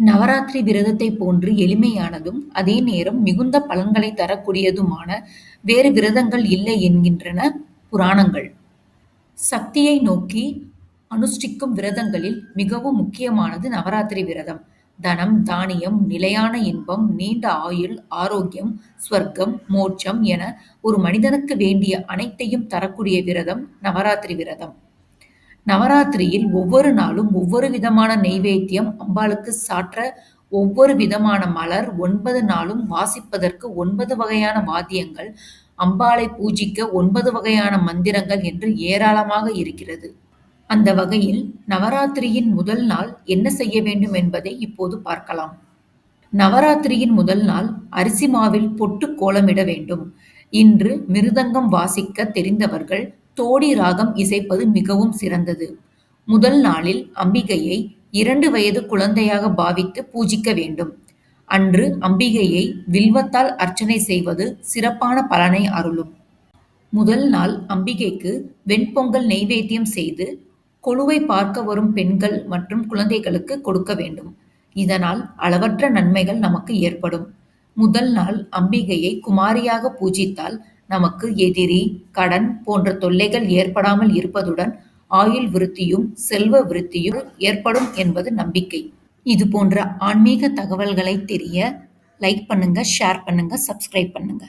நவராத்திரி விரதத்தை போன்று எளிமையானதும், அதே நேரம் மிகுந்த பலன்களை தரக்கூடியதுமான வேறு விரதங்கள் இல்லை என்கின்றன புராணங்கள். சக்தியை நோக்கி அனுஷ்டிக்கும் விரதங்களில் மிகவும் முக்கியமானது நவராத்திரி விரதம். தனம், தானியம், நிலையான இன்பம், நீண்ட ஆயுள், ஆரோக்கியம், ஸ்வர்க்கம், மோட்சம் என ஒரு மனிதனுக்கு வேண்டிய அனைத்தையும் தரக்கூடிய விரதம் நவராத்திரி விரதம். நவராத்திரியில் ஒவ்வொரு நாளும் ஒவ்வொரு விதமான நெய்வேத்தியம் அம்பாளுக்கு சாற்ற, ஒவ்வொரு விதமான மலர், 9 நாளும் வாசிப்பதற்கு 9 வகையான வாத்தியங்கள், அம்பாளை பூஜிக்க 9 வகையான மந்திரங்கள் என்று ஏராளமாக இருக்கிறது. அந்த வகையில் நவராத்திரியின் முதல் நாள் என்ன செய்ய வேண்டும் என்பதை இப்போது பார்க்கலாம். நவராத்திரியின் முதல் நாள் அரிசி மாவில் பொட்டு கோலமிட வேண்டும். இன்று மிருதங்கம் வாசிக்க தெரிந்தவர்கள் தோடி ராகம் இசைப்பது மிகவும் சிறந்தது. முதல் நாளில் அம்பிகையை 2 வயது குழந்தையாக பாவித்து பூஜிக்க வேண்டும். அன்று அம்பிகையை வில்வத்தால் அர்ச்சனை செய்வது சிறப்பான பலனை அருளும். முதல் நாள் அம்பிகைக்கு வெண்பொங்கல் நெய்வேத்தியம் செய்து கொலுவை பார்க்க வரும் பெண்கள் மற்றும் குழந்தைகளுக்கு கொடுக்க வேண்டும். இதனால் அளவற்ற நன்மைகள் நமக்கு ஏற்படும். முதல் நாள் அம்பிகையை குமாரியாக பூஜித்தால் நமக்கு எதிரி, கடன் போன்ற தொல்லைகள் ஏற்படாமல் இருப்பதுடன் ஆயுள் விருத்தியும் செல்வ விருத்தியும் ஏற்படும் என்பது நம்பிக்கை. இது போன்ற ஆன்மீக தகவல்களை தெரிய லைக் பண்ணுங்க, ஷேர் பண்ணுங்க, சப்ஸ்கிரைப் பண்ணுங்க.